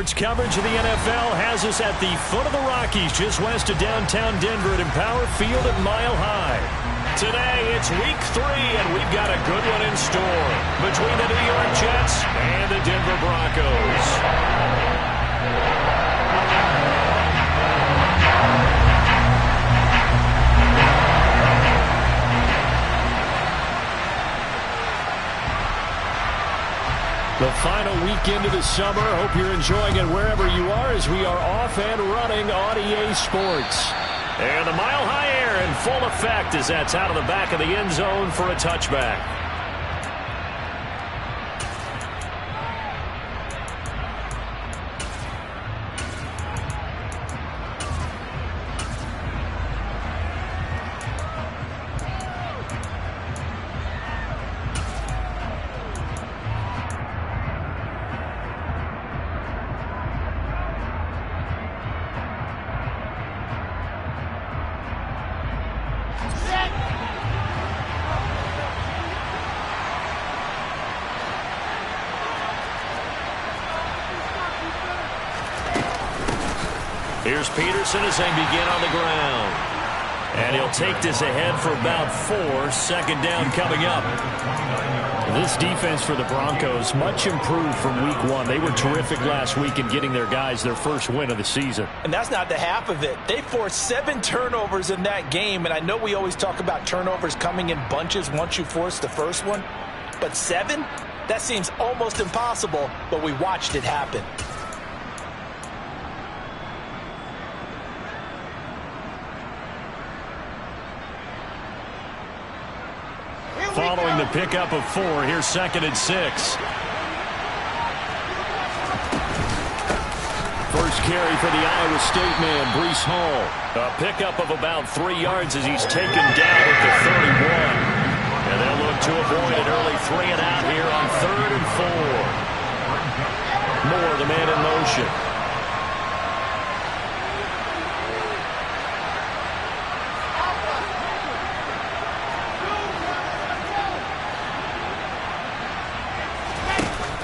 Sports coverage of the NFL has us at the foot of the Rockies, just west of downtown Denver at Empower Field at Mile High. Today, it's Week 3, and we've got a good one in store between the New York Jets and the Denver Broncos. The final weekend of the summer. Hope you're enjoying it wherever you are as we are off and running on EA Sports. And the Mile High air in full effect as that's out of the back of the end zone for a touchback. Here's Peterson as they begin on the ground. And he'll take this ahead for about 4. Second down coming up. This defense for the Broncos, much improved from Week 1. They were terrific last week in getting their guys their first win of the season. And that's not the half of it. They forced 7 turnovers in that game. And I know we always talk about turnovers coming in bunches once you force the first one. But 7? That seems almost impossible, but we watched it happen. Following the pickup of 4, here's 2nd and 6. First carry for the Iowa State man, Breece Hall. A pickup of about 3 yards as he's taken down at the 31. And they'll look to avoid an early 3 and out here on 3rd and 4. Moore, the man in motion.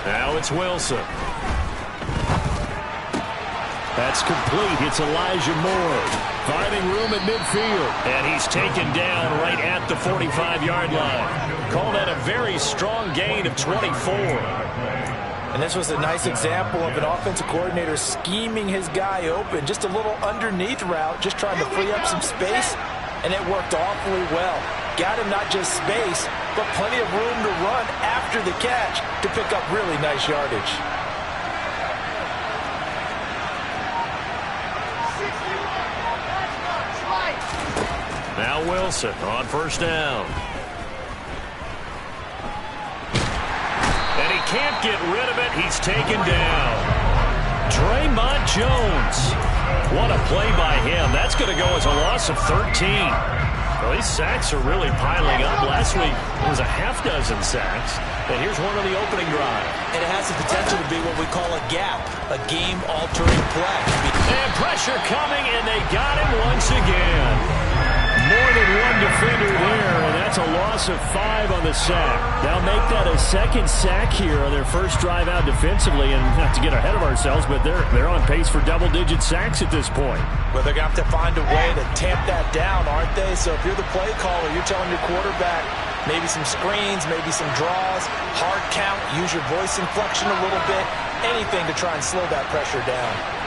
Now it's Wilson. That's complete. It's Elijah Moore finding room at midfield. And he's taken down right at the 45-yard line. Call that a very strong gain of 24. And this was a nice example of an offensive coordinator scheming his guy open. Just a little underneath route, just trying to free up some space. And it worked awfully well. Got him not just space, but plenty of room to run after the catch to pick up really nice yardage. Now Wilson on first down. And he can't get rid of it. He's taken down. Draymond Jones. What a play by him. That's going to go as a loss of 13. Well, these sacks are really piling up. Last week, it was a half-dozen sacks. And here's one on the opening drive. And it has the potential to be what we call a gap, a game-altering play. And pressure coming, and they got him once again. More than one defender there, and that's a loss of 5 on the sack. They'll make that a 2nd sack here on their first drive out defensively, and not to get ahead of ourselves, but they're on pace for double-digit sacks at this point. Well, they're going to have to find a way to tamp that down, aren't they? So if you're the play caller, you're telling your quarterback maybe some screens, maybe some draws, hard count, use your voice inflection a little bit, anything to try and slow that pressure down.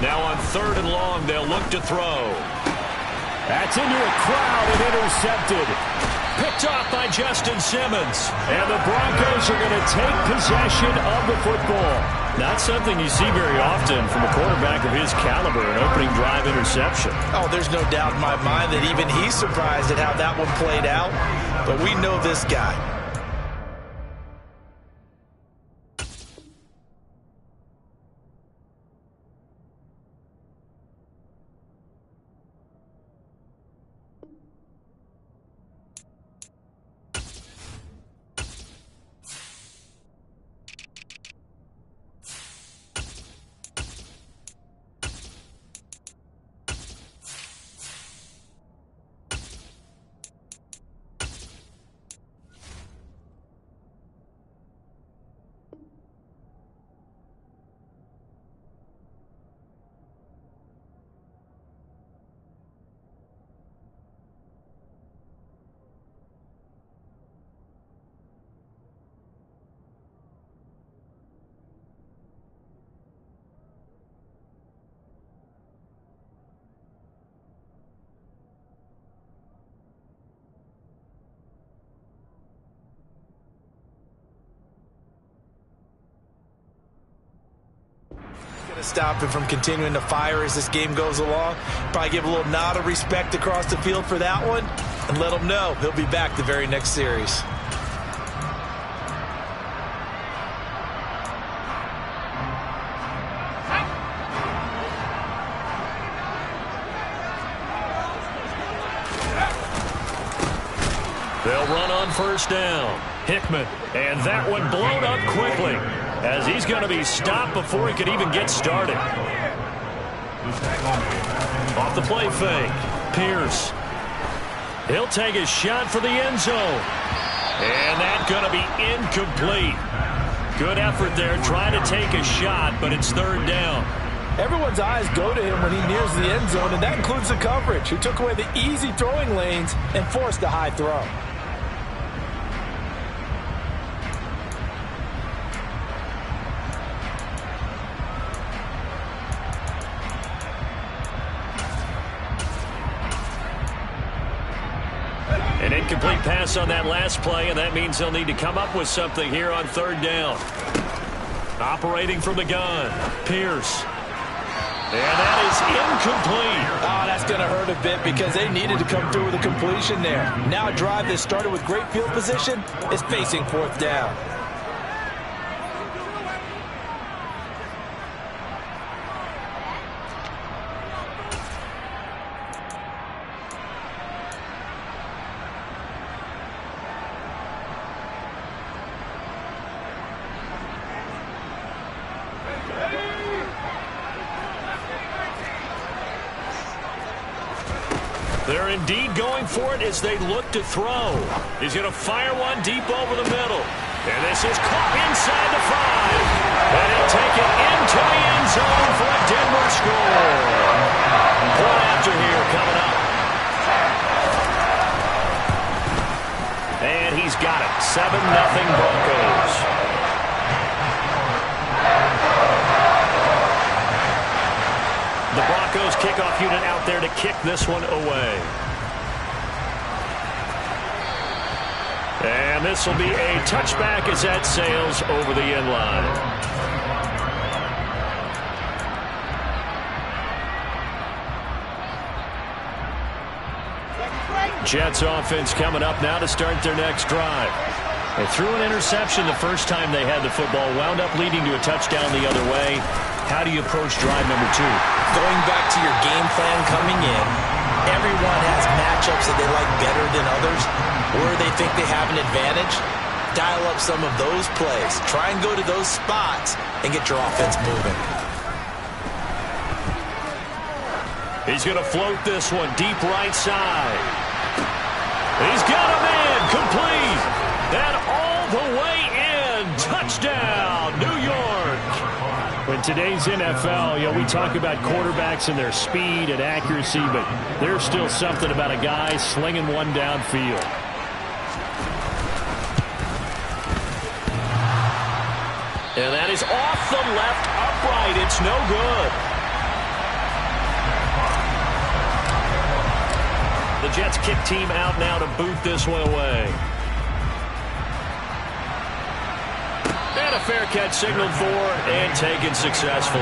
Now on 3rd and long, they'll look to throw. That's into a crowd and intercepted. Picked off by Justin Simmons. And the Broncos are going to take possession of the football. Not something you see very often from a quarterback of his caliber, an opening drive interception. Oh, there's no doubt in my mind that even he's surprised at how that one played out. But we know this guy. stop him from continuing to fire as this game goes along. Probably give a little nod of respect across the field for that one and let him know he'll be back the very next series. They'll run on first down. Hickman, and that one blown up quickly as he's going to be stopped before he could even get started. Off the play fake, Pierce. He'll take a shot for the end zone. And that's going to be incomplete. Good effort there trying to take a shot, but it's third down. Everyone's eyes go to him when he nears the end zone, and that includes the coverage, who took away the easy throwing lanes and forced a high throw. An incomplete pass on that last play, and that means they'll need to come up with something here on third down. Operating from the gun, Pierce. And that is incomplete. Oh, that's going to hurt a bit because they needed to come through with a completion there. Now a drive that started with great field position is facing fourth down. They're indeed going for it as they look to throw. He's going to fire one deep over the middle. And this is caught inside the 5. And he'll take it into the end zone for a Denver score. Point after here coming up. And he's got it. 7-0 Broncos. The Broncos kickoff unit out there to kick this one away. And this will be a touchback as that sails over the end line. Jets offense coming up now to start their next drive. They threw an interception the first time they had the football, wound up leading to a touchdown the other way. How do you approach drive number 2? Going back to your game plan coming in, everyone has matchups that they like better than others, where they think they have an advantage. Dial up some of those plays. Try and go to those spots and get your offense moving. He's going to float this one deep right side. He's got a man complete. And all the way in. Touchdown, New York. In today's NFL, we talk about quarterbacks and their speed and accuracy, but there's still something about a guy slinging one downfield. And that is off the left upright. It's no good. The Jets kick team out now to boot this one away. And a fair catch signaled for and taken successfully.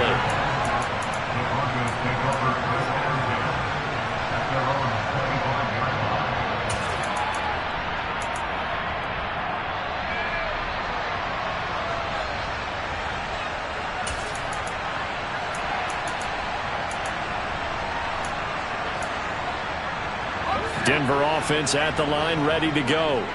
Denver offense at the line, ready to go.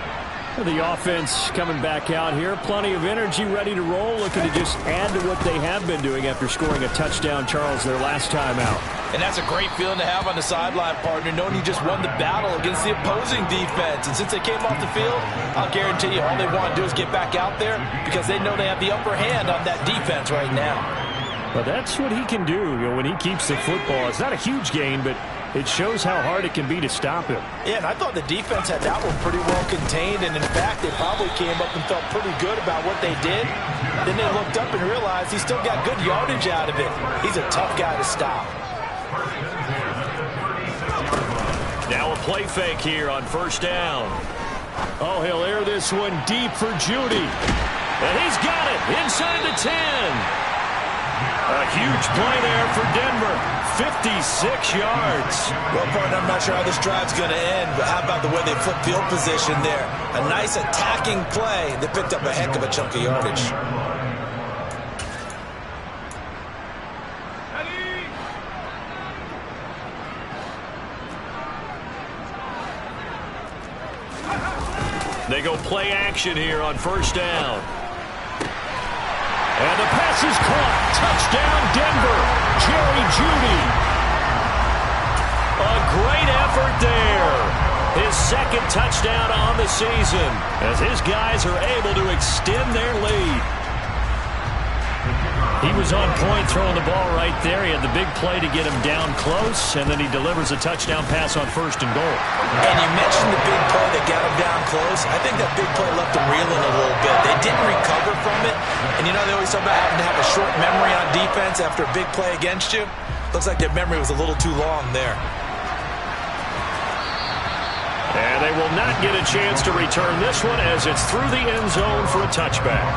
The offense coming back out here. Plenty of energy, ready to roll, looking to just add to what they have been doing after scoring a touchdown, Charles, their last time out. And that's a great feeling to have on the sideline, partner, knowing you just won the battle against the opposing defense. And since they came off the field, I'll guarantee you all they want to do is get back out there because they know they have the upper hand on that defense right now. But that's what he can do, when he keeps the football. It's not a huge gain, but it shows how hard it can be to stop him. Yeah, and I thought the defense had that one pretty well contained, and in fact, they probably came up and felt pretty good about what they did. Then they looked up and realized he still got good yardage out of it. He's a tough guy to stop. Now a play fake here on first down. Oh, he'll air this one deep for Judy. And he's got it inside the 10. A huge play there for Denver. 56 yards. Well, partner, I'm not sure how this drive's going to end, but how about the way they flipped field position there? A nice attacking play that picked up a heck of a chunk of yardage. They go play action here on first down. And the pass is caught. Touchdown, Denver. Jerry Jeudy. A great effort there. His second touchdown on the season as his guys are able to extend their lead. He was on point throwing the ball right there. He had the big play to get him down close, and then he delivers a touchdown pass on first and goal. And you mentioned the big play that got him down close. I think that big play left him reeling a little bit. They didn't recover from it. And you know, they always talk about having to have a short memory on defense after a big play against you. Looks like their memory was a little too long there. And they will not get a chance to return this one as it's through the end zone for a touchback.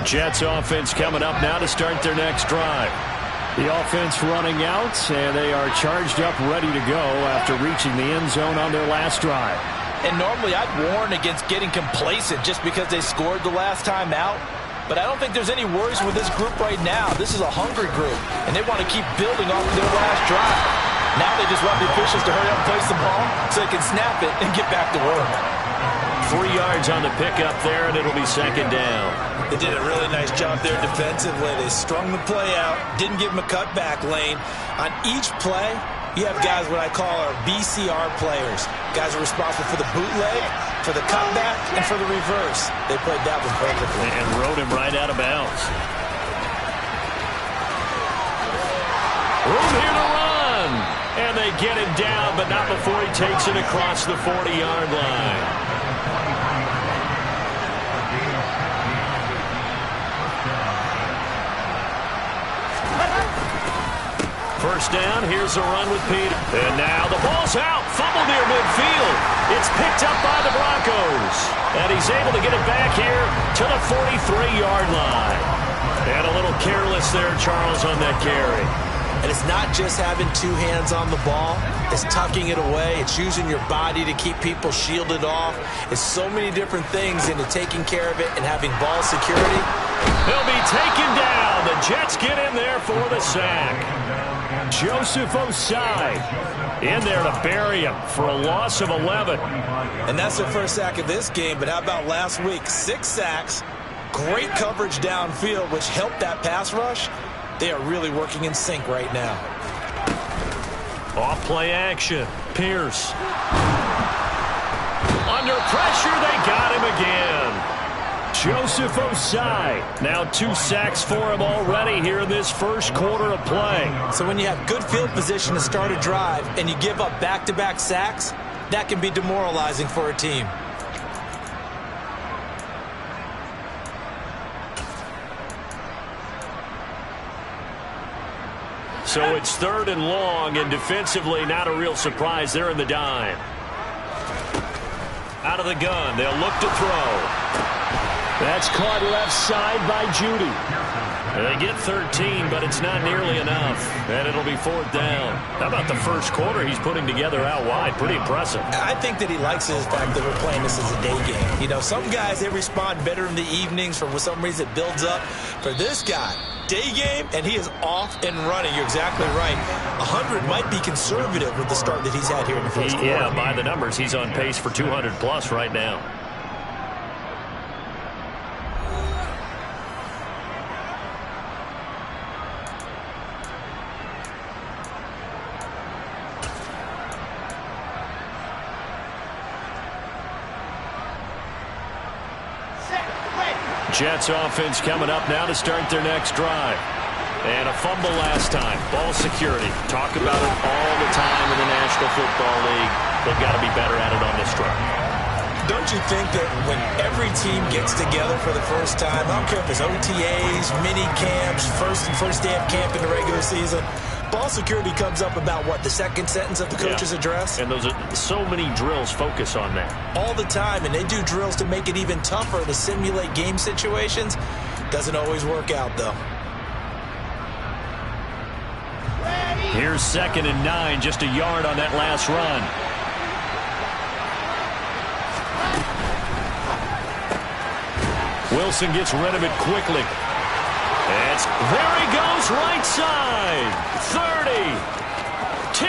Jets offense coming up now to start their next drive. The offense running out, and they are charged up, ready to go after reaching the end zone on their last drive. And normally I'd warn against getting complacent just because they scored the last time out. But I don't think there's any worries with this group right now. This is a hungry group, and they want to keep building off of their last drive. Now they just want the officials to hurry up and place the ball so they can snap it and get back to work. 3 yards on the pickup there, and it'll be second down. They did a really nice job there defensively. They strung the play out, didn't give them a cutback lane. On each play, you have guys what I call our BCR players. Guys are responsible for the bootleg, for the cutback, and for the reverse. They played that one perfectly. And rode him right out of bounds. Room here to run. And they get him down, but not before he takes it across the 40-yard line. First down, here's a run with Peter. And now the ball's out, fumble near midfield. It's picked up by the Broncos. And he's able to get it back here to the 43-yard line. And a little careless there, Charles, on that carry. And it's not just having two hands on the ball. It's tucking it away. It's using your body to keep people shielded off. It's so many different things into taking care of it and having ball security. He'll be taken down. The Jets get in there for the sack. Joseph Osai in there to bury him for a loss of 11. And that's their first sack of this game, but how about last week? 6 sacks, great coverage downfield, which helped that pass rush. They are really working in sync right now. Off play action. Pierce. Under pressure, they got him again. Joseph Osai. Now 2 sacks for him already here in this first quarter of play. So when you have good field position to start a drive and you give up back-to-back sacks, that can be demoralizing for a team. So it's 3rd and long, and defensively not a real surprise. They're in the dime. Out of the gun, they'll look to throw. That's caught left side by Jeudy. They get 13, but it's not nearly enough. And it'll be 4th down. How about the first quarter he's putting together out wide? Pretty impressive. I think that he likes the fact that we're playing this as a day game. You know, some guys, they respond better in the evenings. For some reason, it builds up. For this guy, day game, and he is off and running. You're exactly right. 100 might be conservative with the start that he's had here in the first quarter. Yeah, by the numbers, he's on pace for 200-plus right now. Jets offense coming up now to start their next drive. And a fumble last time. Ball security. Talk about it all the time in the National Football League. They've got to be better at it on this drive. Don't you think that when every team gets together for the first time, I don't care if it's OTAs, mini camps, first day of camp in the regular season, Ball security comes up about, what, the second sentence of the coach's address? And those are so many drills focus on that. All the time, and they do drills to make it even tougher to simulate game situations. Doesn't always work out, though. Here's 2nd and 9, just a yard on that last run. Wilson gets rid of it quickly. There he goes, right side. 30, 10,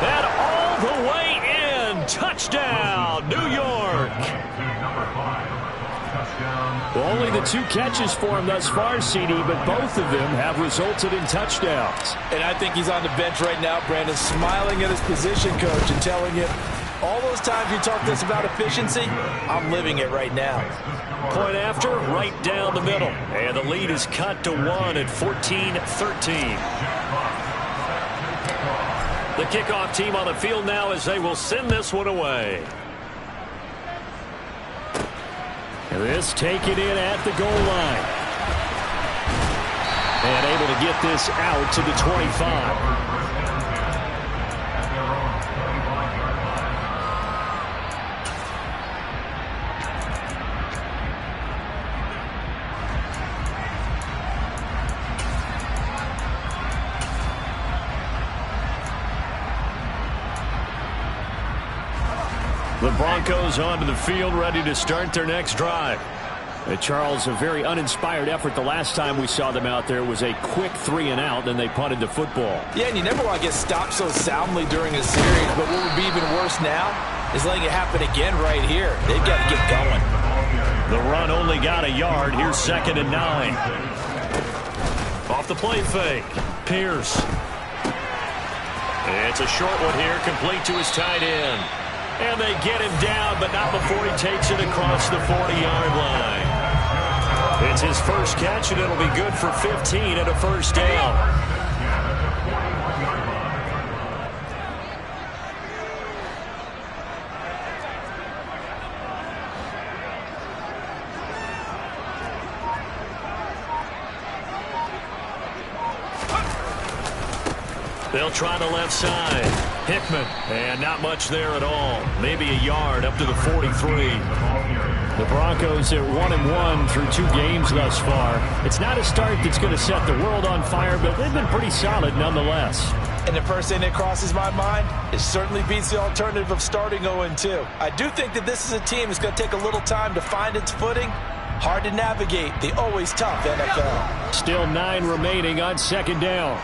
and all the way in. Touchdown, New York. Well, only the 2 catches for him thus far, CD, but both of them have resulted in touchdowns. And I think he's on the bench right now, Brandon, smiling at his position coach and telling him, all those times you talk to us about efficiency, I'm living it right now. Point after, right down the middle. And the lead is cut to 1 at 14-13. The kickoff team on the field now as they will send this one away. This taken in at the goal line. And able to get this out to the 25. The Broncos onto the field, ready to start their next drive. Charles, a very uninspired effort the last time we saw them out there. It was a quick 3 and out, then they punted the football. Yeah, and you never want to get stopped so soundly during a series, but what would be even worse now is letting it happen again right here. They've got to get going. The run only got a yard. Here's 2nd and 9. Off the play fake. Pierce. It's a short one here, complete to his tight end. And they get him down, but not before he takes it across the 40-yard line. It's his first catch, and it'll be good for 15 and a first down. They'll try the left side. Hickman, and not much there at all. Maybe a yard up to the 43. The Broncos at 1-1 through 2 games thus far. It's not a start that's going to set the world on fire, but they've been pretty solid nonetheless. And the first thing that crosses my mind, it certainly beats the alternative of starting 0-2. I do think that this is a team that's going to take a little time to find its footing. Hard to navigate the always tough NFL. Still 9 remaining on 2nd down.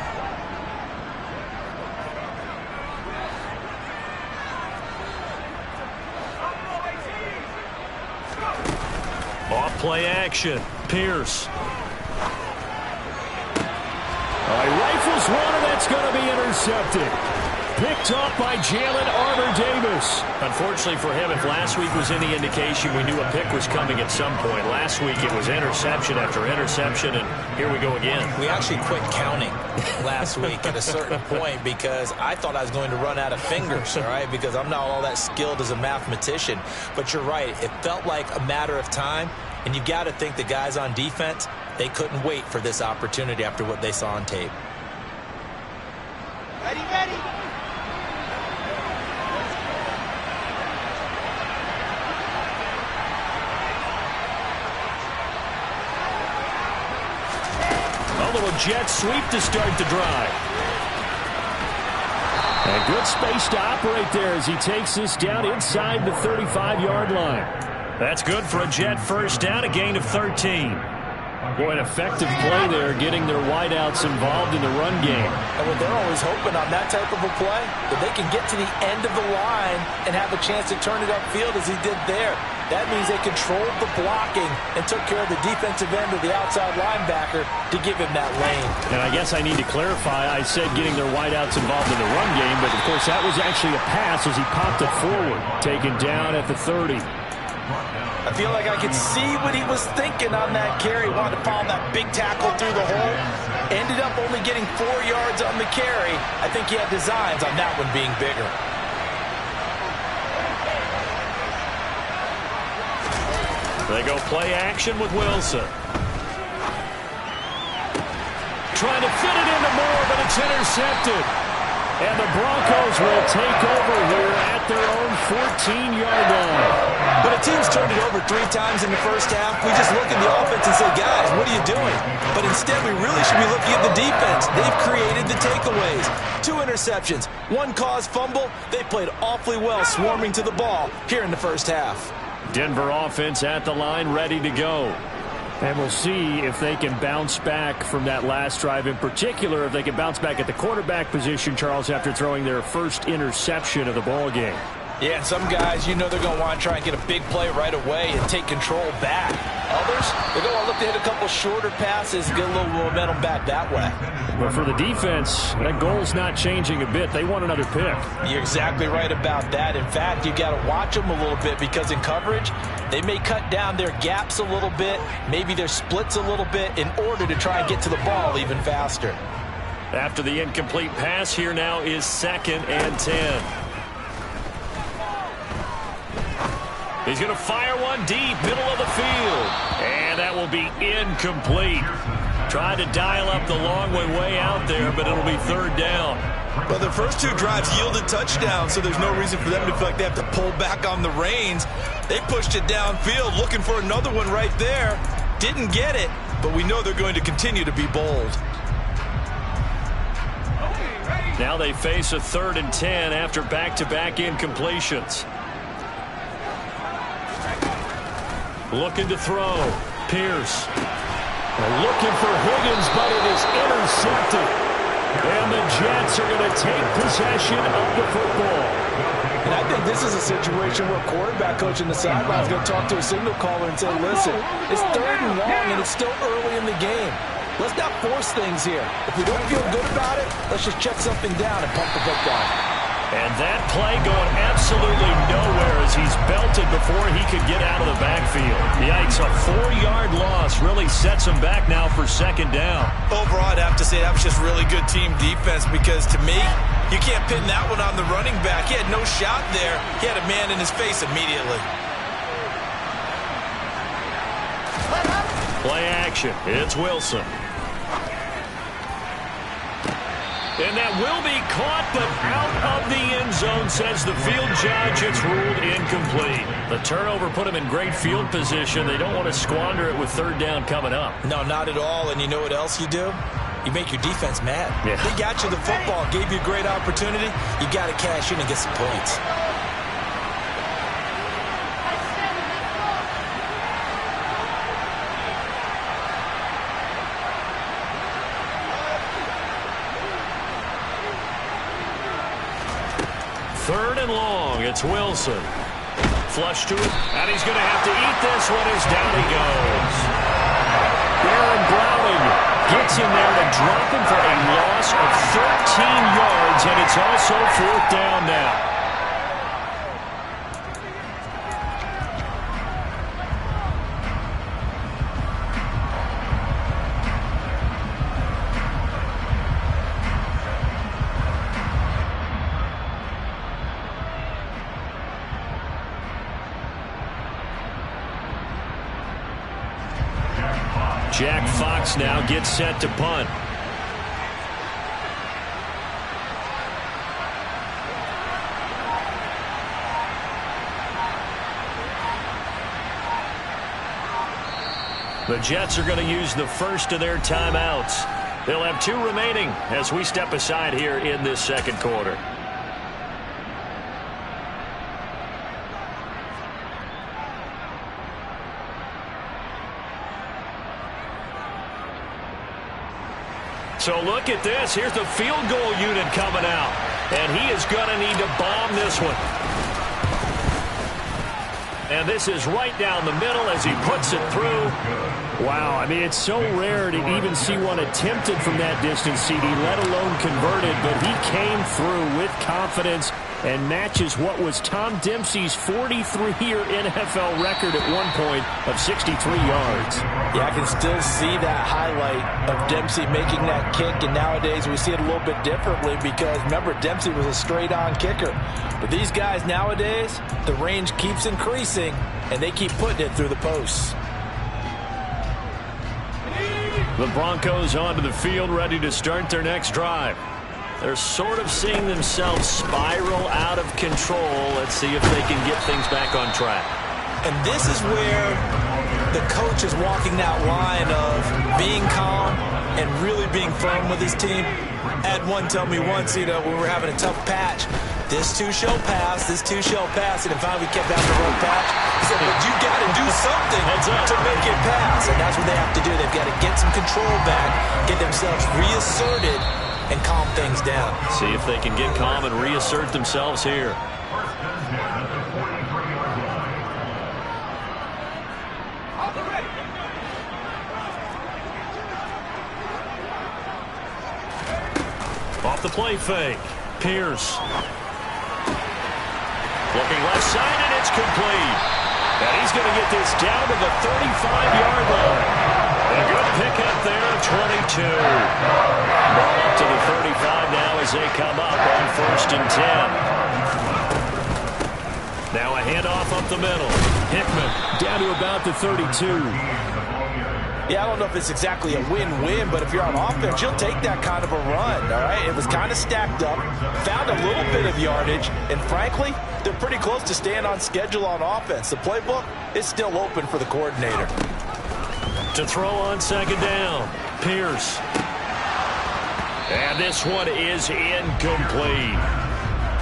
Play action. Pierce. He rifles one, and that's going to be intercepted. Picked off by Jalen Armour-Davis. Unfortunately for him, if last week was any indication, we knew a pick was coming at some point. Last week it was interception after interception, and here we go again. We actually quit counting last week at a certain point because I thought I was going to run out of fingers, all right, because I'm not all that skilled as a mathematician. But you're right. It felt like a matter of time. And you've got to think the guys on defense, they couldn't wait for this opportunity after what they saw on tape. Ready, ready. A little jet sweep to start the drive. A good space to operate there as he takes this down inside the 35-yard line. That's good for a Jet first down, a gain of 13. Boy, an effective play there, getting their wideouts involved in the run game. And what they're always hoping on that type of a play, that they can get to the end of the line and have a chance to turn it upfield as he did there. That means they controlled the blocking and took care of the defensive end of the outside linebacker to give him that lane. And I guess I need to clarify, I said getting their wideouts involved in the run game, but of course that was actually a pass as he popped it forward, taken down at the 30. I feel like I could see what he was thinking on that carry. Wanted to follow that big tackle through the hole. Ended up only getting 4 yards on the carry. I think he had designs on that one being bigger. They go play action with Wilson. trying to fit it into Moore, but it's intercepted. And the Broncos will take over here at their own 14-yard line. When a team's turned it over 3 times in the first half, we just look at the offense and say, guys, what are you doing? But instead, we really should be looking at the defense. They've created the takeaways. 2 interceptions, 1 caused fumble. They played awfully well swarming to the ball here in the first half. Denver offense at the line, ready to go. And we'll see if they can bounce back from that last drive, in particular if they can bounce back at the quarterback position, Charles, after throwing their first interception of the ball game. Yeah, and some guys, you know they're going to want to try and get a big play right away and take control back. Others, they're going to want to look to hit a couple shorter passes, get a little momentum back that way. But for the defense, that goal's not changing a bit. They want another pick. You're exactly right about that. In fact, you got to watch them a little bit because in coverage, they may cut down their gaps a little bit, maybe their splits a little bit in order to try and get to the ball even faster. After the incomplete pass, here now is 2nd and 10. He's going to fire one deep, middle of the field. And that will be incomplete. Tried to dial up the long way out there, but it'll be 3rd down. Well, their first 2 drives yielded touchdowns, so there's no reason for them to feel like they have to pull back on the reins. They pushed it downfield, looking for another one right there. Didn't get it, but we know they're going to continue to be bold. Now they face a 3rd and 10 after back-to-back incompletions. Looking to throw. Pierce. Looking for Higgins, but it is intercepted. And the Jets are going to take possession of the football. And I think this is a situation where a quarterback coach in the sideline is going to talk to a signal caller and say, listen, it's 3rd and long and it's still early in the game. Let's not force things here. If we don't feel good about it, let's just check something down and pump the football. And that play going absolutely nowhere as he's belted before he could get out of the backfield. Yikes, a 4-yard loss really sets him back now for 2nd down. Overall, I'd have to say that was just really good team defense because to me, you can't pin that one on the running back. He had no shot there. He had a man in his face immediately. Play action. It's Wilson. And that will be caught, but out of the end zone, says the field judge. It's ruled incomplete. The turnover put him in great field position. They don't want to squander it with 3rd down coming up. No, not at all. And you know what else you do? You make your defense mad. Yeah. They got you the football, gave you a great opportunity. You got to cash in and get some points. Third and long, it's Wilson. Flush to it, and he's going to have to eat this one as down he goes. Aaron Browning gets in there to drop him for a loss of 13 yards, and it's also 4th down now. Jack Fox now gets set to punt. The Jets are going to use the first of their timeouts. They'll have 2 remaining as we step aside here in this 2nd quarter. So look at this. Here's the field goal unit coming out. And he is going to need to bomb this one. And this is right down the middle as he puts it through. Wow, I mean, it's so rare to even see one attempted from that distance, CD, let alone converted. But he came through with confidence and matches what was Tom Dempsey's 43-year NFL record at one point of 63 yards. Yeah, I can still see that highlight of Dempsey making that kick, and nowadays we see it a little bit differently because, remember, Dempsey was a straight-on kicker. But these guys nowadays, the range keeps increasing, and they keep putting it through the posts. The Broncos onto the field, ready to start their next drive. They're sort of seeing themselves spiral out of control. Let's see if they can get things back on track. And this is where the coach is walking that line of being calm and really being firm with his team. Had one tell me once, when we were having a tough patch, this too shall pass, this too shall pass, and finally we kept having the rough patch. He said, but you got to do something to make it pass, and that's what they have to do. They've got to get some control back, get themselves reasserted, and calm things down. See if they can get calm and reassert themselves here. Off the play fake. Pierce. Looking left side, and it's complete. And he's going to get this down to the 35-yard line. A good pickup there, 22. Ball up to the 35 now as they come up on 1st and 10. Now a handoff up the middle. Hickman down to about the 32. Yeah, I don't know if it's exactly a win-win, but if you're on offense, you'll take that kind of a run, all right? It was kind of stacked up, found a little bit of yardage, and frankly, they're pretty close to staying on schedule on offense. The playbook is still open for the coordinator. To throw on 2nd down, Pierce. And this one is incomplete.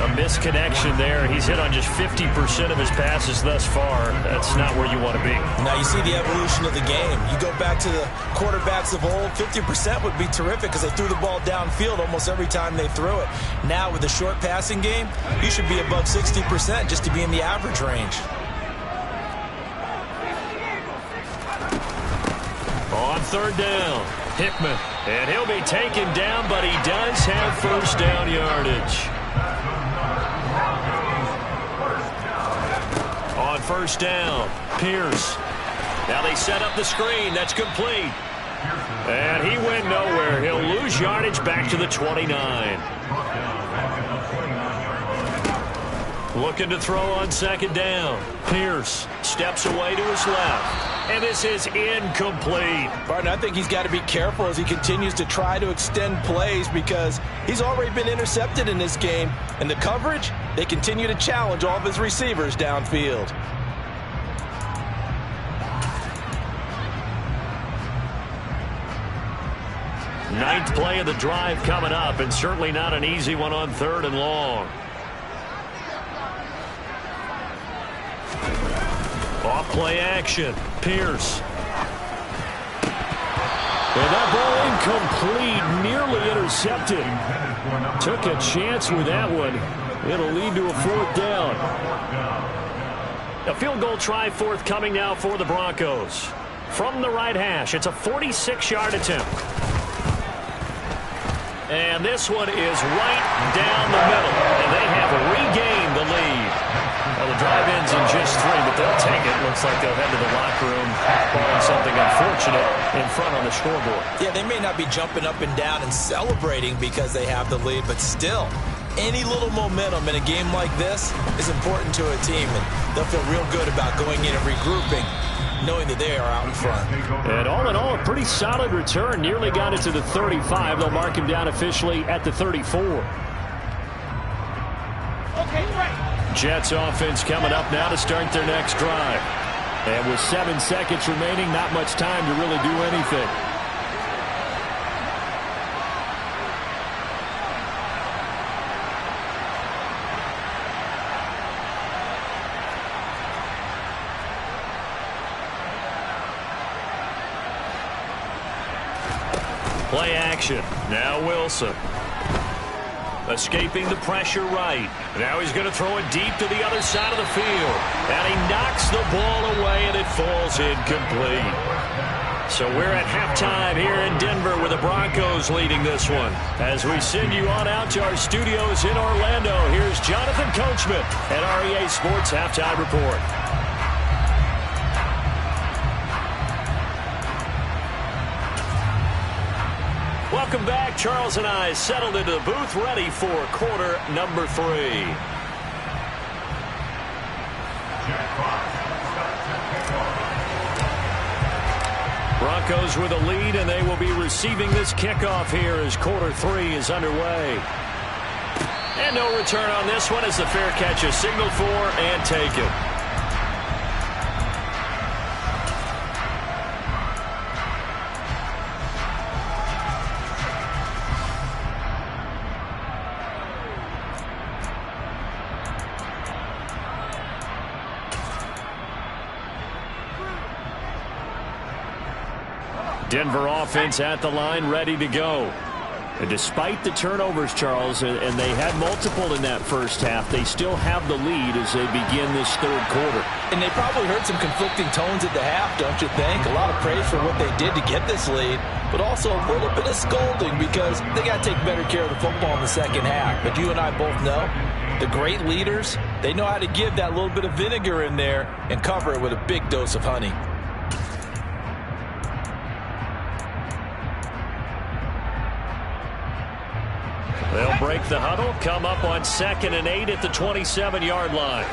A misconnection there. He's hit on just 50% of his passes thus far. That's not where you want to be. Now you see the evolution of the game. You go back to the quarterbacks of old, 50% would be terrific because they threw the ball downfield almost every time they threw it. Now with the short passing game, you should be above 60% just to be in the average range. On 3rd down, Hickman. And he'll be taken down, but he does have 1st down yardage. On 1st down, Pierce. Now they set up the screen. That's complete. And he went nowhere. He'll lose yardage back to the 29. Looking to throw on 2nd down. Pierce steps away to his left. And this is incomplete. Partner, I think he's got to be careful as he continues to try to extend plays because he's already been intercepted in this game. And the coverage, they continue to challenge all of his receivers downfield. Ninth play of the drive coming up, and certainly not an easy one on 3rd and long. Off play action. Pierce. And that ball incomplete, nearly intercepted. Took a chance with that one. It'll lead to a 4th down. A field goal try forthcoming now for the Broncos. From the right hash, it's a 46-yard attempt. And this one is right down the middle. And they have regained the lead. Well, the drive ends in just 3, but they'll take it. Looks like they'll head to the locker room, barring something unfortunate in front on the scoreboard. Yeah, they may not be jumping up and down and celebrating because they have the lead, but still, any little momentum in a game like this is important to a team, and they'll feel real good about going in and regrouping, knowing that they are out in front. And all in all, a pretty solid return. Nearly got it to the 35. They'll mark him down officially at the 34. Jets offense coming up now to start their next drive. And with 7 seconds remaining, not much time to really do anything. Play action. Now Wilson. Escaping the pressure right. Now he's going to throw it deep to the other side of the field. And he knocks the ball away, and it falls incomplete. So we're at halftime here in Denver with the Broncos leading this one. As we send you on out to our studios in Orlando, here's Jonathan Coachman at REA Sports Halftime Report. Welcome back. Charles and I settled into the booth ready for quarter number 3. Broncos with a lead, and they will be receiving this kickoff here as quarter 3 is underway. And no return on this one as the fair catch is signaled for and taken. Denver offense at the line, ready to go. And despite the turnovers, Charles, and they had multiple in that first half, they still have the lead as they begin this third quarter. And they probably heard some conflicting tones at the half, don't you think? A lot of praise for what they did to get this lead, but also a little bit of scolding because they got to take better care of the football in the second half. But you and I both know the great leaders, they know how to give that little bit of vinegar in there and cover it with a big dose of honey. They'll break the huddle, come up on 2nd and 8 at the 27-yard line.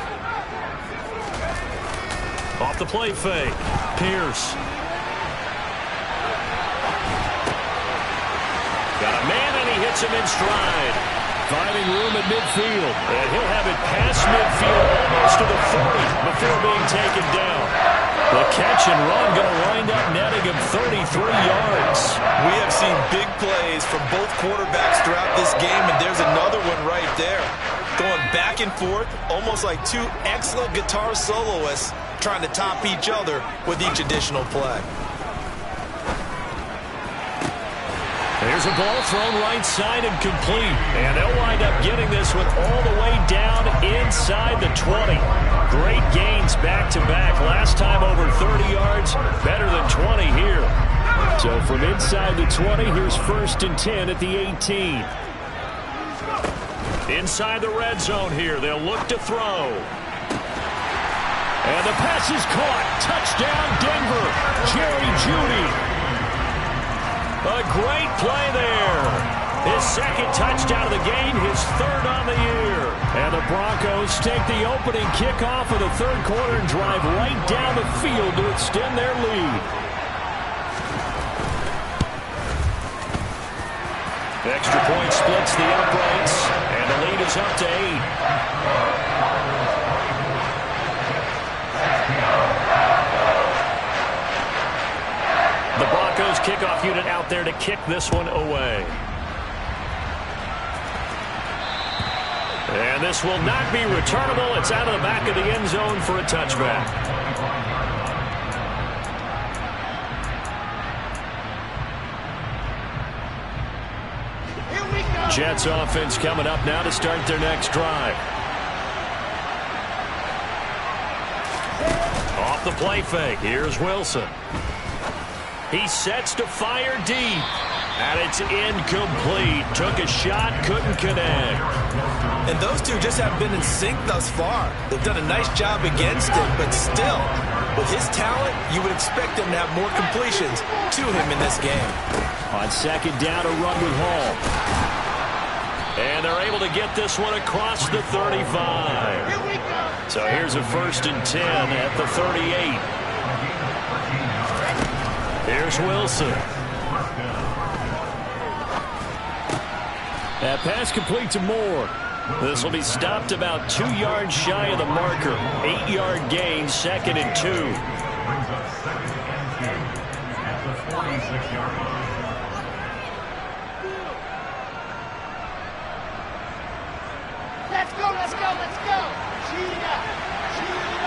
Off the play fake, Pierce. Got a man and he hits him in stride. Finding room at midfield. And he'll have it past midfield almost to the 40 before being taken down. The catch and run going to wind up netting him 33 yards. We have seen big plays from both quarterbacks throughout this game, and there's another one right there. Going back and forth, almost like two excellent guitar soloists trying to top each other with each additional play. There's a ball thrown right side and complete. And they'll wind up getting this one all the way down inside the 20. Great gains back-to-back. Last time over 30 yards, better than 20 here. So from inside the 20, here's 1st and 10 at the 18. Inside the red zone here, they'll look to throw. And the pass is caught. Touchdown, Denver. Jerry Jeudy. A great play there. His 2nd touchdown of the game, his 3rd on the year. And the Broncos take the opening kickoff of the third quarter and drive right down the field to extend their lead. Extra point splits the uprights, and the lead is up to 8. The Broncos kickoff unit out there to kick this one away. And this will not be returnable. It's out of the back of the end zone for a touchback. Jets offense coming up now to start their next drive. Off the play fake. Here's Wilson. He sets to fire deep. And it's incomplete. Took a shot, couldn't connect. And those two just haven't been in sync thus far. They've done a nice job against him, but still, with his talent, you would expect him to have more completions to him in this game. On 2nd down, a run with Hall. And they're able to get this one across the 35. So here's a 1st and 10 at the 38. Here's Wilson. That pass complete to Moore. This will be stopped about 2 yards shy of the marker. 8-yard gain, 2nd and 2. Let's go, let's go, let's go. Shoot it up. Shoot it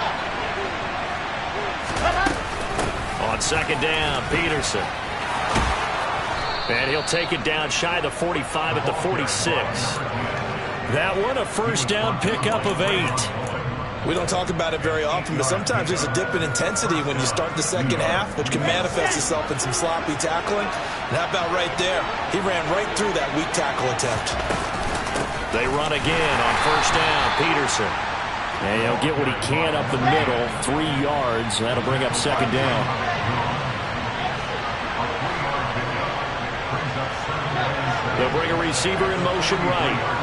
up. On 2nd down, Peterson. And he'll take it down shy of the 45 at the 46. That one a 1st down pickup of 8. We don't talk about it very often, but sometimes there's a dip in intensity when you start the second half, which can manifest itself in some sloppy tackling. And how about right there? He ran right through that weak tackle attempt. They run again on 1st down, Peterson. And he'll get what he can up the middle, 3 yards. That'll bring up 2nd down. They'll bring a receiver in motion right.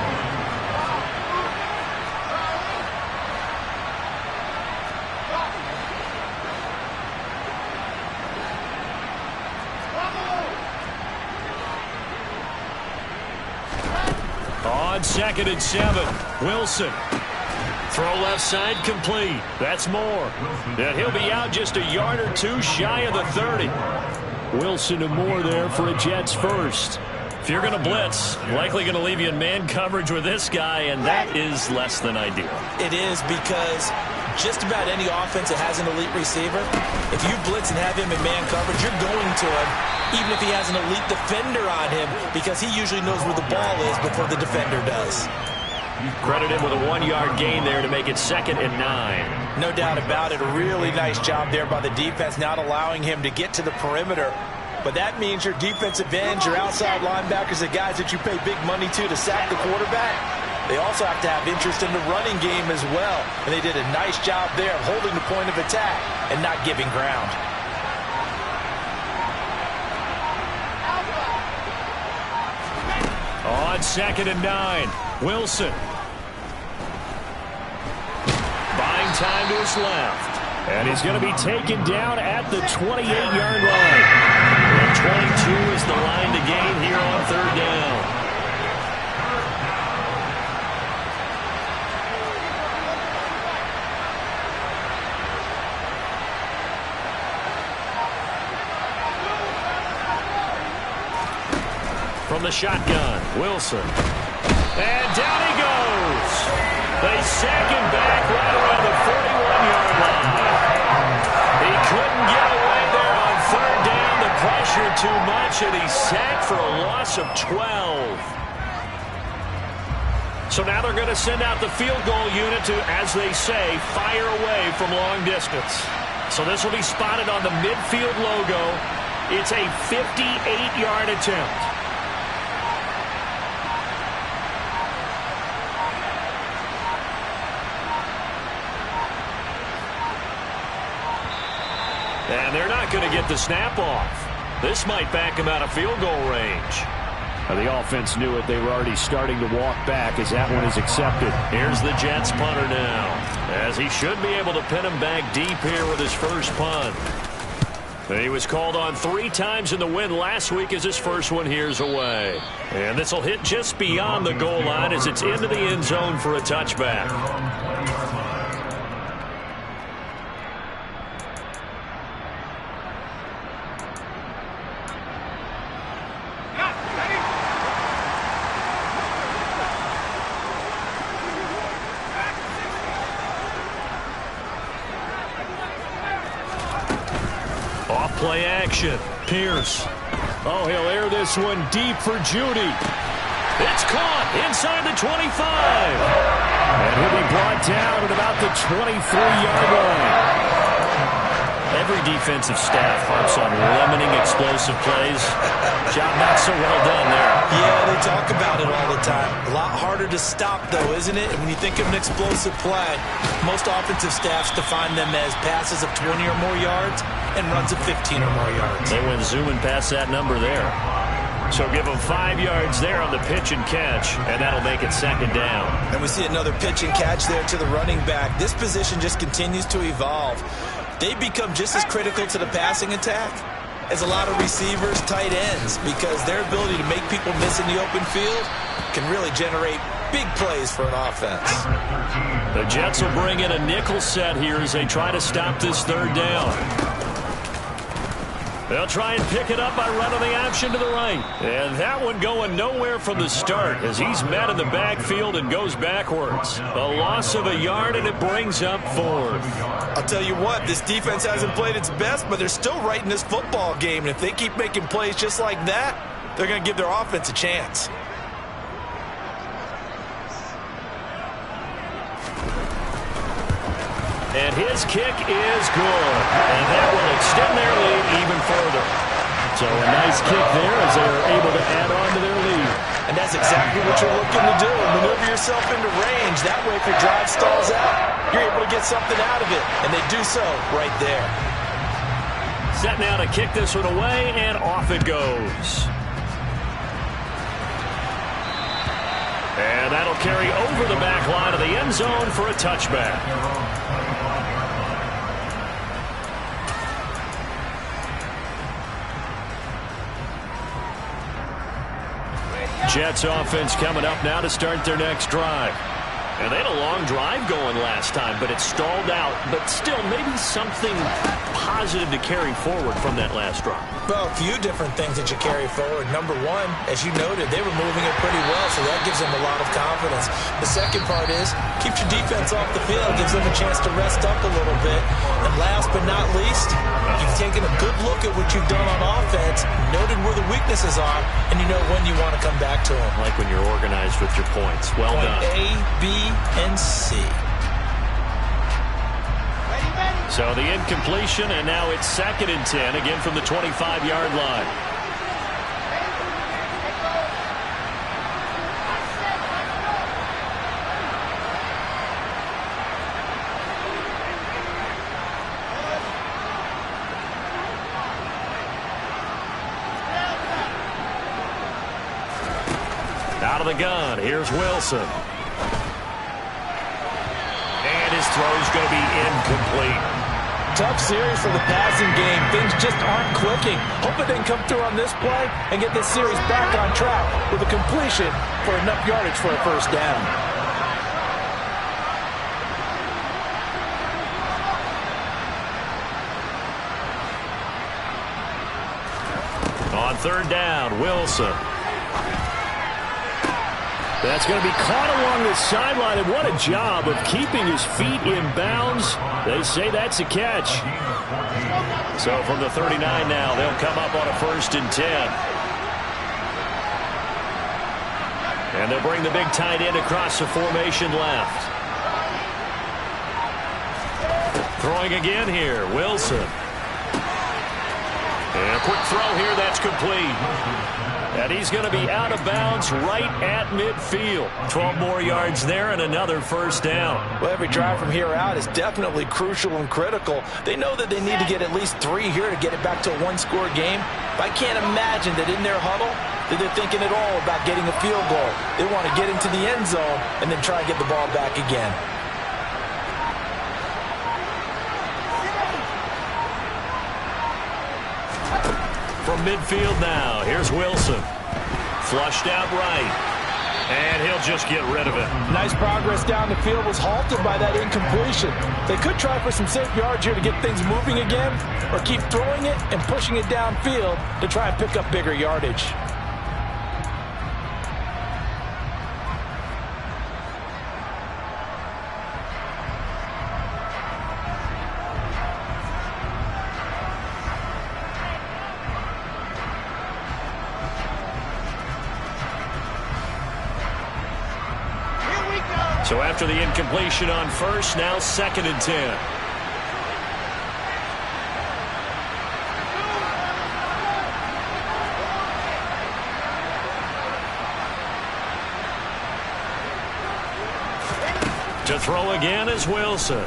On 2nd and 7, Wilson. Throw left side complete. That's Moore. And he'll be out just a yard or two shy of the 30. Wilson and Moore there for a Jets first. If you're going to blitz, likely going to leave you in man coverage with this guy, and that is less than ideal. It is, because just about any offense that has an elite receiver, if you blitz and have him in man coverage, you're going to him, even if he has an elite defender on him, because he usually knows where the ball is before the defender does. Credit him with a 1-yard gain there to make it 2nd and 9. No doubt about it. A really nice job there by the defense, not allowing him to get to the perimeter. But that means your defensive ends, your outside linebackers, the guys that you pay big money to sack the quarterback, they also have to have interest in the running game as well. And they did a nice job there of holding the point of attack and not giving ground. On 2nd and 9, Wilson. Buying time to his left. And he's going to be taken down at the 28-yard line. And 22 is the line to gain here on 3rd down. From the shotgun, Wilson. And down he goes. They sack him back right around the 41-yard line. He couldn't get away there on 3rd down. The pressure too much, and he's sacked for a loss of 12. So now they're going to send out the field goal unit to, as they say, fire away from long distance. So this will be spotted on the midfield logo. It's a 58-yard attempt. And they're not going to get the snap off. This might back him out of field goal range. The offense knew it. They were already starting to walk back as that one is accepted. Here's the Jets punter now, as he should be able to pin him back deep here with his first punt. He was called on 3 times in the win last week as his first one here's away. And this will hit just beyond the goal line as it's into the end zone for a touchback. Play action. Pierce. Oh, he'll air this one deep for Judy. It's caught inside the 25. And he'll be brought down at about the 23-yard line. Every defensive staff harps on limiting explosive plays. Job not so well done there. Yeah, they talk about it all the time. A lot harder to stop, though, isn't it? And when you think of an explosive play, most offensive staffs define them as passes of 20 or more yards and runs of 15 or more yards. They went zooming past that number there. So give them 5 yards there on the pitch and catch, and that'll make it 2nd down. And we see another pitch and catch there to the running back. This position just continues to evolve. They become just as critical to the passing attack as a lot of receivers, tight ends, because their ability to make people miss in the open field can really generate big plays for an offense. The Jets will bring in a nickel set here as they try to stop this 3rd down. They'll try and pick it up by running the option to the right. And that one going nowhere from the start as he's met in the backfield and goes backwards. A loss of a yard, and it brings up 4th. I'll tell you what, this defense hasn't played its best, but they're still right in this football game. And if they keep making plays just like that, they're going to give their offense a chance. And his kick is good. And that will extend their lead even further. So a nice kick there as they're able to add on to their lead. And that's exactly what you're looking to do. Maneuver yourself into range. That way, if your drive stalls out, you're able to get something out of it. And they do so right there. Set now to kick this one away, and off it goes. And that'll carry over the back line of the end zone for a touchback. Jets offense coming up now to start their next drive. And they had a long drive going last time, but it stalled out. But still, maybe something positive to carry forward from that last drive. Well, a few different things that you carry forward. Number one, as you noted, they were moving it pretty well, so that gives them a lot of confidence. The second part is, keeps your defense off the field, gives them a chance to rest up a little bit. And last but not least, you've taken a good look at what you've done on offense, noted where the weaknesses are, and you know when you want to come back to them. Like when you're organized with your points. Well Point done. A, B, and C. So the incompletion, and now it's 2nd and 10, again from the 25-yard line. Out of the gun, here's Wilson. And his throw's going to be incomplete. Tough series for the passing game. Things just aren't clicking. Hope they can come through on this play and get this series back on track with a completion for enough yardage for a first down. On 3rd down, Wilson. That's going to be caught along the sideline, and what a job of keeping his feet in bounds. They say that's a catch. So from the 39 now, they'll come up on a 1st and 10. And they'll bring the big tight end across the formation left. Throwing again here, Wilson. And a quick throw here, that's complete. And he's going to be out of bounds right at midfield. 12 more yards there and another first down. Well, every drive from here out is definitely crucial and critical. They know that they need to get at least 3 here to get it back to a one-score game. But I can't imagine that in their huddle that they're thinking at all about getting a field goal. They want to get into the end zone and then try and get the ball back again. From midfield now, here's Wilson. Flushed out right. And he'll just get rid of it. Nice progress down the field, was halted by that incompletion. They could try for some safe yards here to get things moving again, or keep throwing it and pushing it downfield to try and pick up bigger yardage. So after the incompletion on 1st, now 2nd and 10. To throw again is Wilson.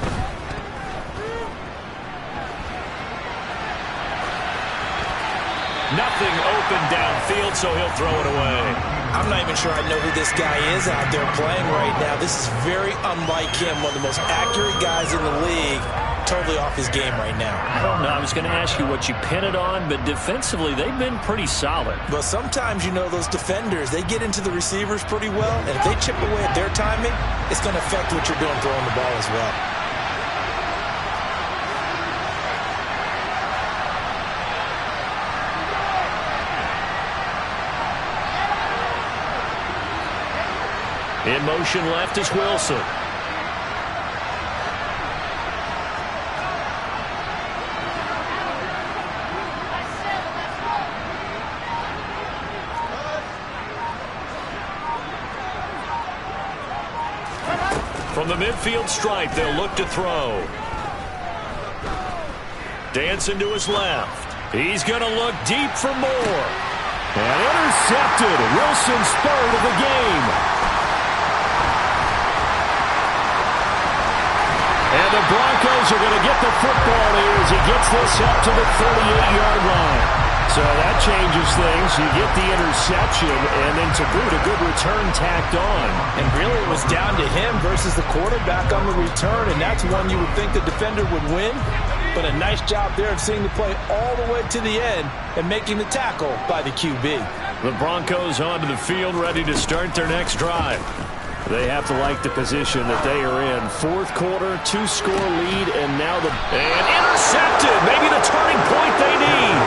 Nothing open downfield, so he'll throw it away. I'm not even sure I know who this guy is out there playing right now. This is very unlike him, one of the most accurate guys in the league. Totally off his game right now. I don't know. I was going to ask you what you pin it on, but defensively, they've been pretty solid. Well, sometimes, you know, those defenders, they get into the receivers pretty well, and if they chip away at their timing, it's going to affect what you're doing throwing the ball as well. In motion left is Wilson. From the midfield stripe, they'll look to throw. Dancing to his left. He's going to look deep for more. And intercepted. Wilson's 3rd of the game. And the Broncos are going to get the football here as he gets this up to the 38-yard line. So that changes things. You get the interception, and then to boot, a good return tacked on. And really it was down to him versus the quarterback on the return, and that's one you would think the defender would win. But a nice job there of seeing the play all the way to the end and making the tackle by the QB. The Broncos onto the field, ready to start their next drive. They have to like the position that they are in. Fourth quarter, 2-score lead, and now and intercepted. Maybe the turning point they need.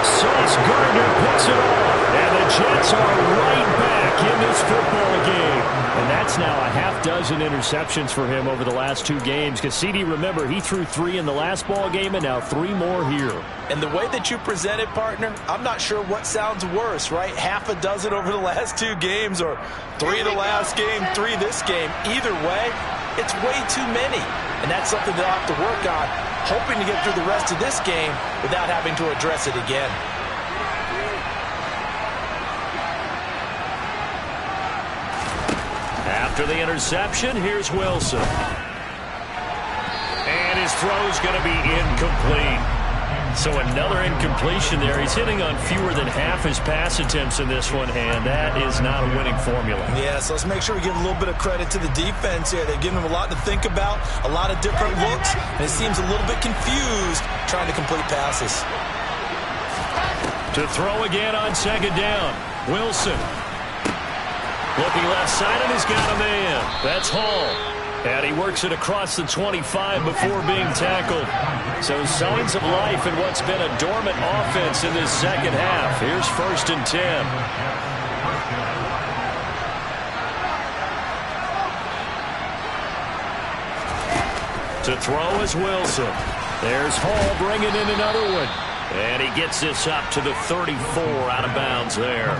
Sauce Gardner picks it off, and the Jets are right back in this football game. And that's now a half-dozen interceptions for him over the last 2 games. Because CD, remember, he threw 3 in the last ball game, and now 3 more here. And the way that you present it, partner, I'm not sure what sounds worse, right? Half a dozen over the last 2 games, or 3 the last game, 3 this game. Either way, it's way too many. And that's something they'll have to work on, hoping to get through the rest of this game without having to address it again. After the interception, here's Wilson. And his throw's going to be incomplete. So another incompletion there. He's hitting on fewer than half his pass attempts in this one, and that is not a winning formula. Yeah, so let's make sure we give a little bit of credit to the defense here. They've given him a lot to think about, a lot of different looks, and it seems a little bit confused trying to complete passes. To throw again on second down. Wilson. Looking left side, and he's got a man. That's Hall. And he works it across the 25 before being tackled. So signs of life in what's been a dormant offense in this second half. Here's 1st and 10. To throw is Wilson. There's Hall bringing in another one. And he gets this up to the 34 out of bounds there.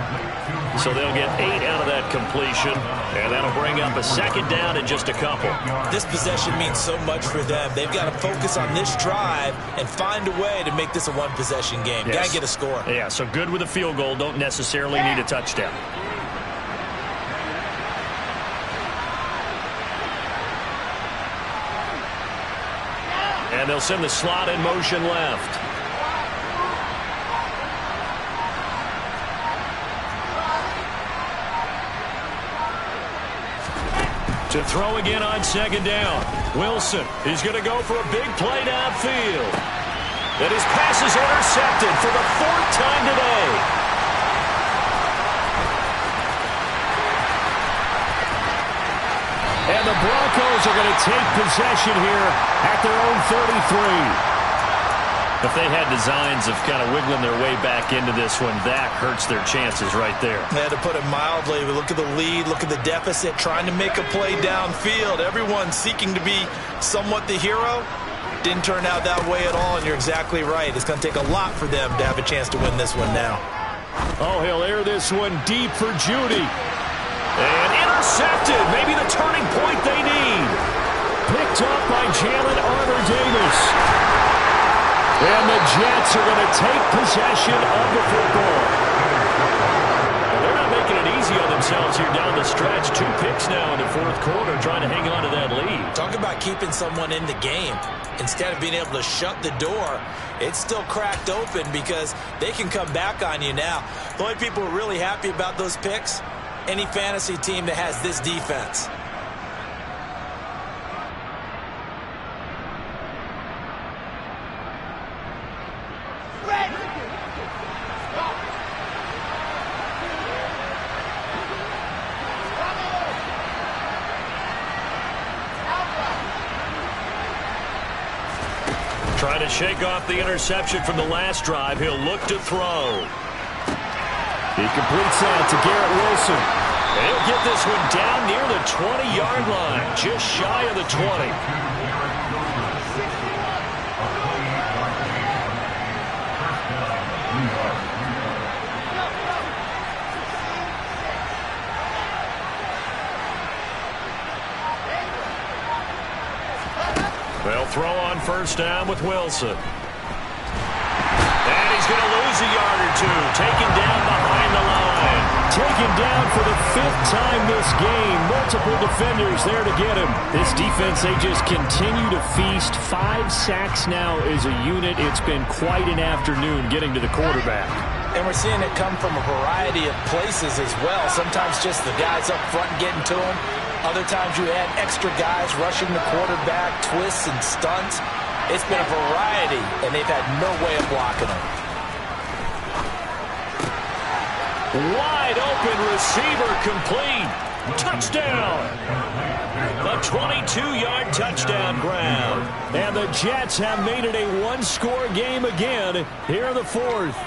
So they'll get 8 out of that completion, and that'll bring up a second down in just a couple. This possession means so much for them. They've got to focus on this drive and find a way to make this a one-possession game. Yes. Got to get a score. Yeah, so good with a field goal. Don't necessarily need a touchdown. And they'll send the slot in motion left. To throw again on second down. Wilson, he's going to go for a big play downfield. And his pass is intercepted for the 4th time today. And the Broncos are going to take possession here at their own 33. If they had designs of kind of wiggling their way back into this one, that hurts their chances right there. Yeah, to put it mildly, we look at the lead, look at the deficit, trying to make a play downfield. Everyone seeking to be somewhat the hero. Didn't turn out that way at all, and you're exactly right. It's going to take a lot for them to have a chance to win this one now. Oh, he'll air this one deep for Judy. And intercepted. Maybe the turning point they need. Picked up by Jalen Armour-Davis. And the Jets are going to take possession of the football. They're not making it easy on themselves here down the stretch. 2 picks now in the 4th quarter, trying to hang on to that lead. Talk about keeping someone in the game. Instead of being able to shut the door, it's still cracked open because they can come back on you now. The only people who are really happy about those picks, any fantasy team that has this defense. Trying to shake off the interception from the last drive. He'll look to throw. He completes that to Garrett Wilson. And he'll get this one down near the 20-yard line, just shy of the 20. They'll throw on 1st down with Wilson. And he's going to lose a yard or 2. Taken down behind the line. Taken down for the 5th time this game. Multiple defenders there to get him. This defense, they just continue to feast. 5 sacks now as a unit. It's been quite an afternoon getting to the quarterback. And we're seeing it come from a variety of places as well. Sometimes just the guys up front getting to him. Other times you had extra guys rushing the quarterback, twists and stunts. It's been a variety, and they've had no way of blocking him. Wide open receiver complete. Touchdown. A 22-yard touchdown ground. And the Jets have made it a one-score game again here in the fourth.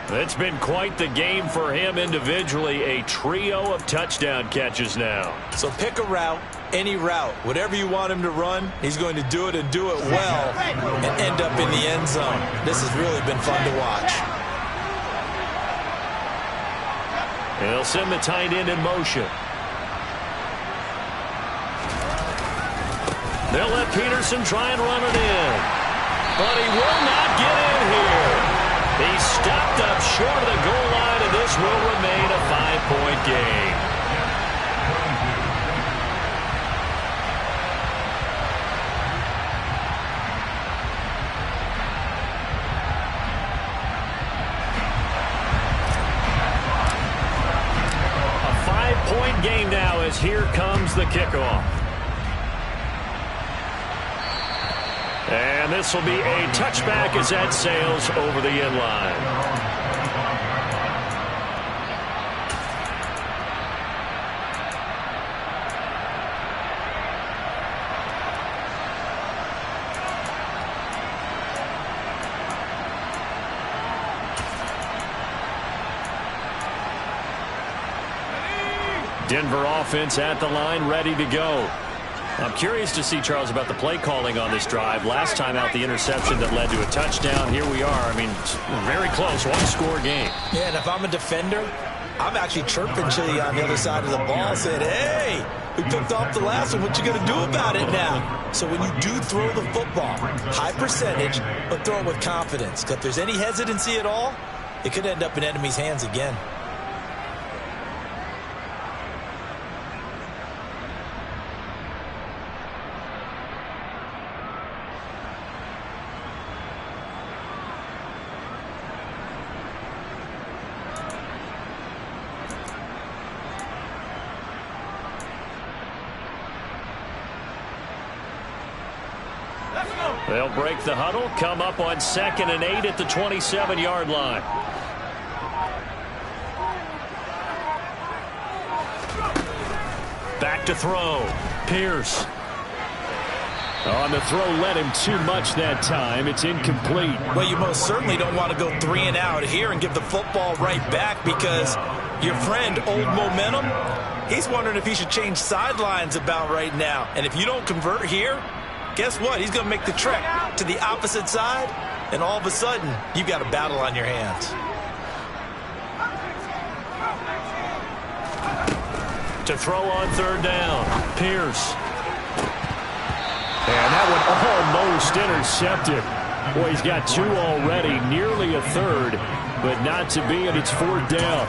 It's been quite the game for him individually. A trio of touchdown catches now. So pick a route, any route. Whatever you want him to run, he's going to do it and do it well and end up in the end zone. This has really been fun to watch. He'll send the tight end in motion. They'll let Peterson try and run it in. But he will not get in here. He's stopped up short of the goal line, and this will remain a 5-point game. A 5-point game now as here comes the kickoff. And this will be a touchback as that sails over the end line. Denver offense at the line, ready to go. I'm curious to see, Charles, about the play calling on this drive. Last time out, the interception that led to a touchdown. Here we are. I mean, very close, one-score game. Yeah, and if I'm a defender, I'm actually chirping Chili on the other side of the ball, saying, hey, we picked off the last one. What you going to do about it now? So when you do throw the football, high percentage, but throw it with confidence. Because if there's any hesitancy at all, it could end up in enemy's hands again. They'll break the huddle, come up on 2nd and 8 at the 27-yard line. Back to throw. Pierce. On the throw, led him too much that time. It's incomplete. Well, you most certainly don't want to go 3 and out here and give the football right back, because your friend, Old Momentum, he's wondering if he should change sidelines about right now. And if you don't convert here, guess what? He's going to make the trek to the opposite side, and all of a sudden, you've got a battle on your hands. To throw on 3rd down. Pierce. And that one almost intercepted. Boy, he's got 2 already, nearly a 3rd, but not to be, and it's 4th down.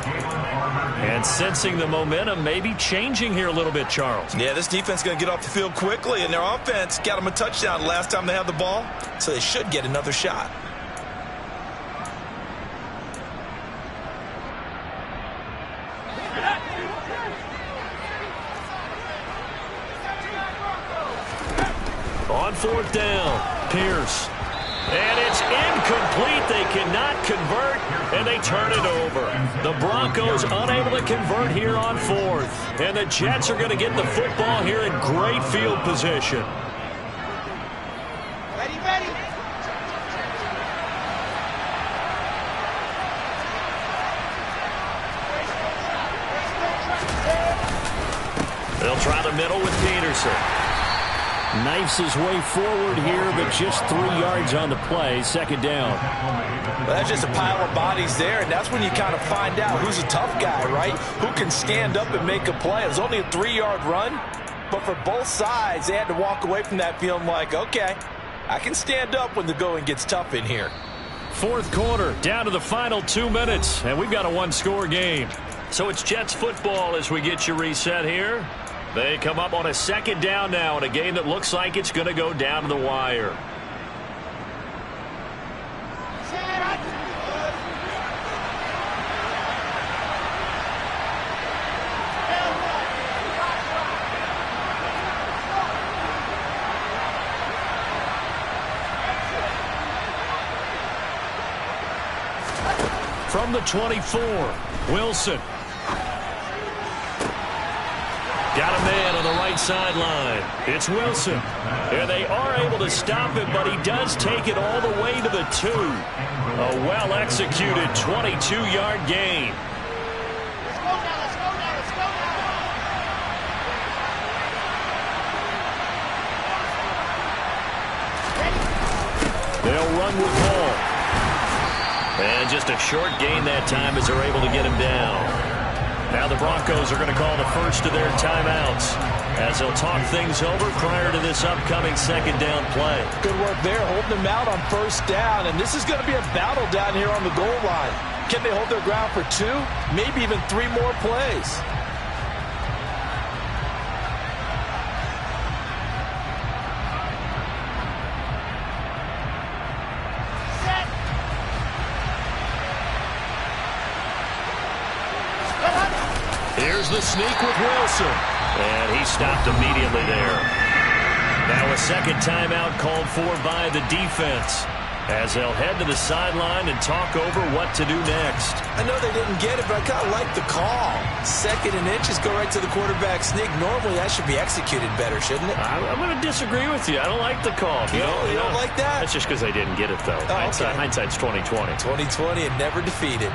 And sensing the momentum maybe changing here a little bit, Charles. Yeah, this defense is going to get off the field quickly, and their offense got them a touchdown last time they had the ball, so they should get another shot. On 4th down, Pierce. And it's incomplete. They cannot convert, and they turn it over. The Broncos unable to convert here on 4th. And the Jets are going to get the football here in great field position. Ready, ready. They'll try the middle with Peterson. Knifes his way forward here, but just 3 yards on the play. 2nd down. Well, that's just a pile of bodies there, and that's when you kind of find out who's a tough guy, right? Who can stand up and make a play. It was only a 3-yard run, but for both sides, they had to walk away from that feeling like, okay, I can stand up when the going gets tough in here. 4th quarter, down to the final 2 minutes, and we've got a one-score game. So it's Jets football as we get you reset here. They come up on a 2nd down now in a game that looks like it's going to go down to the wire. From the 24, Wilson. Got a man on the right sideline. It's Wilson. And they are able to stop him, but he does take it all the way to the 2. A well-executed 22-yard gain. Let's go now, let's go now, let's go now. They'll run with ball. And just a short gain that time as they're able to get him down. Now the Broncos are going to call the first of their timeouts as they'll talk things over prior to this upcoming second down play. Good work there, holding them out on first down. And this is going to be a battle down here on the goal line. Can they hold their ground for 2, maybe even 3 more plays? Here's the sneak with Wilson. And he stopped immediately there. Now a second timeout called for by the defense as they'll head to the sideline and talk over what to do next. I know they didn't get it, but I kind of like the call. 2nd and inches, go right to the quarterback sneak. Normally that should be executed better, shouldn't it? I'm going to disagree with you. I don't like the call. You don't like that? That's just because they didn't get it, though. Oh, Hindsight's 20/20. 20/20 and never defeated.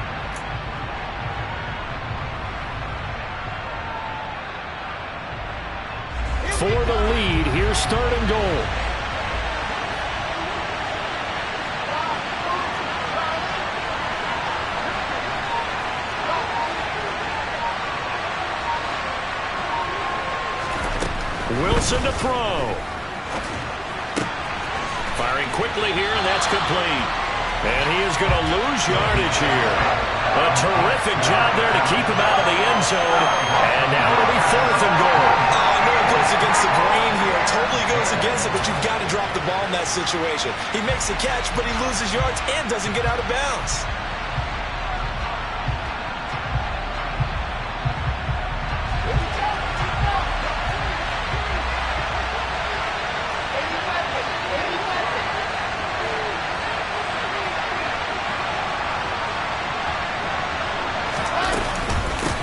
For the lead, here's 3rd and goal. Wilson to throw. Firing quickly here, and that's complete. And he is going to lose yardage here. A terrific job there to keep him out of the end zone. And now it'll be 4th and goal. I know it goes against the grain here. Totally goes against it, but you've got to drop the ball in that situation. He makes the catch, but he loses yards and doesn't get out of bounds.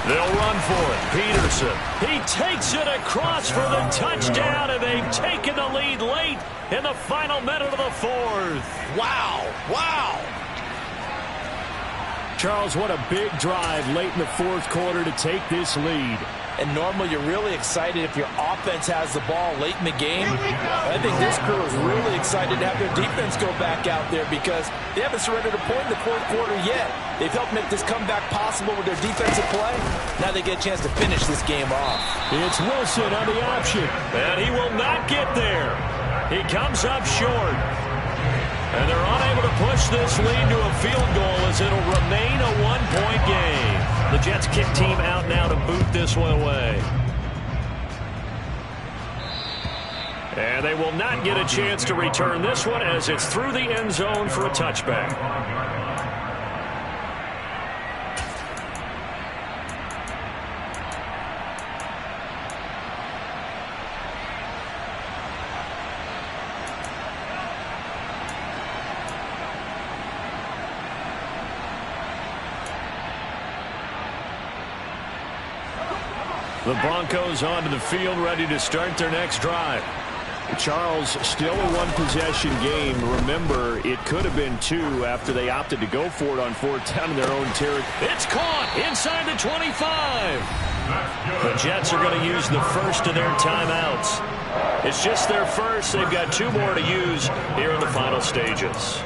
They'll run for it. Peterson. He takes it across for the touchdown, and they've taken the lead late in the final minute of the 4th. Wow. Wow. Charles, what a big drive late in the 4th quarter to take this lead. And normally you're really excited if your offense has the ball late in the game. I think this crew is really excited to have their defense go back out there because they haven't surrendered a point in the 4th quarter yet. They've helped make this comeback possible with their defensive play. Now they get a chance to finish this game off. It's Wilson on the option. And he will not get there. He comes up short. And they're unable to push this lead to a field goal as it'll remain a 1-point game. The Jets kick team out now to boot this one away. And they will not get a chance to return this one as it's through the end zone for a touchback. The Broncos onto the field, ready to start their next drive. Charles, still a one-possession game. Remember, it could have been 2 after they opted to go for it on 4th down in their own territory. It's caught inside the 25. The Jets are going to use the first of their timeouts. It's just their first. They've got 2 more to use here in the final stages.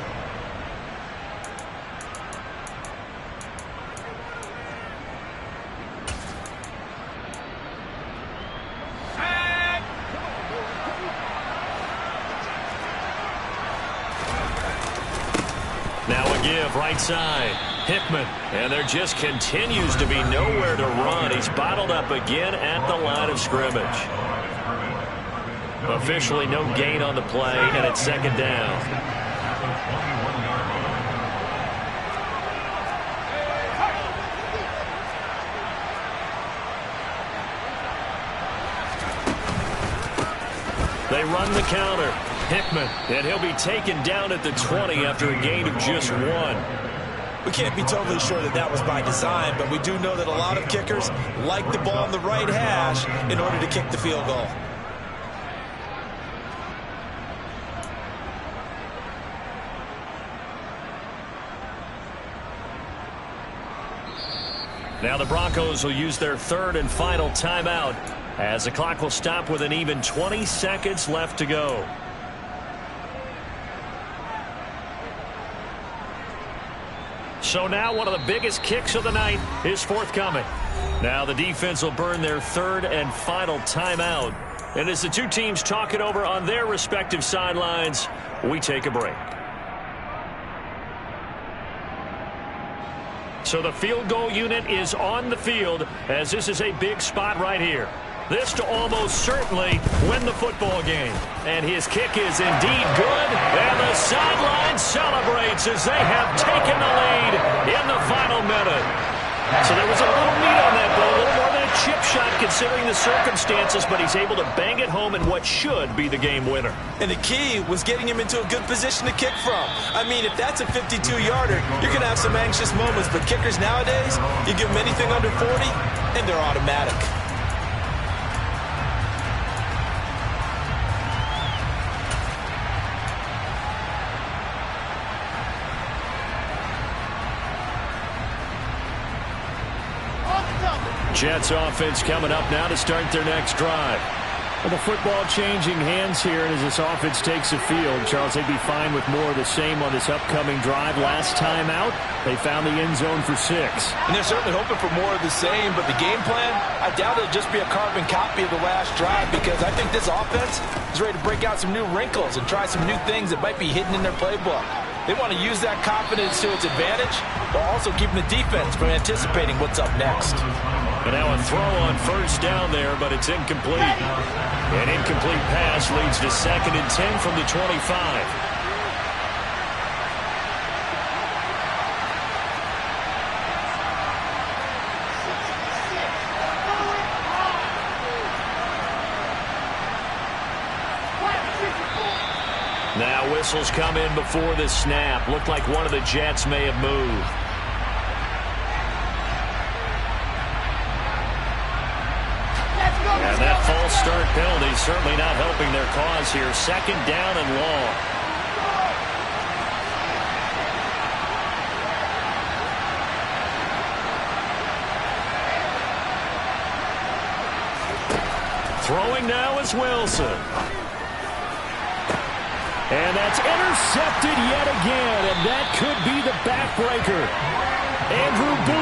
Right side, Hickman, and there just continues to be nowhere to run. He's bottled up again at the line of scrimmage. Officially no gain on the play, and it's 2nd down. They run the counter. Hickman, and he'll be taken down at the 20 after a gain of just 1. We can't be totally sure that that was by design, but we do know that a lot of kickers like the ball on the right hash in order to kick the field goal. Now the Broncos will use their third and final timeout as the clock will stop with an even 20 seconds left to go. So now one of the biggest kicks of the night is forthcoming. Now the defense will burn their third and final timeout. And as the two teams talk it over on their respective sidelines, we take a break. So the field goal unit is on the field as this is a big spot right here. This to almost certainly win the football game. And his kick is indeed good. And the sideline celebrates as they have taken the lead in the final minute. So there was a little meat on that ball, a little more than a chip shot considering the circumstances, but he's able to bang it home in what should be the game winner. And the key was getting him into a good position to kick from. I mean, if that's a 52-yarder, you're going to have some anxious moments, but kickers nowadays, you give them anything under 40, and they're automatic. Jets offense coming up now to start their next drive. Well, the football changing hands here, and as this offense takes the field, Charles, they'd be fine with more of the same on this upcoming drive. Last time out, they found the end zone for 6. And they're certainly hoping for more of the same, but the game plan, I doubt it'll just be a carbon copy of the last drive because I think this offense is ready to break out some new wrinkles and try some new things that might be hidden in their playbook. They want to use that confidence to its advantage, while also keeping the defense from anticipating what's up next. And now a throw on first down there, but it's incomplete. An incomplete pass leads to 2nd and 10 from the 25. Now whistles come in before the snap. Looked like one of the Jets may have moved. And that false start penalty certainly not helping their cause here. 2nd down and long. Throwing now is Wilson. And that's intercepted yet again, and that could be the backbreaker. Andrew Booth.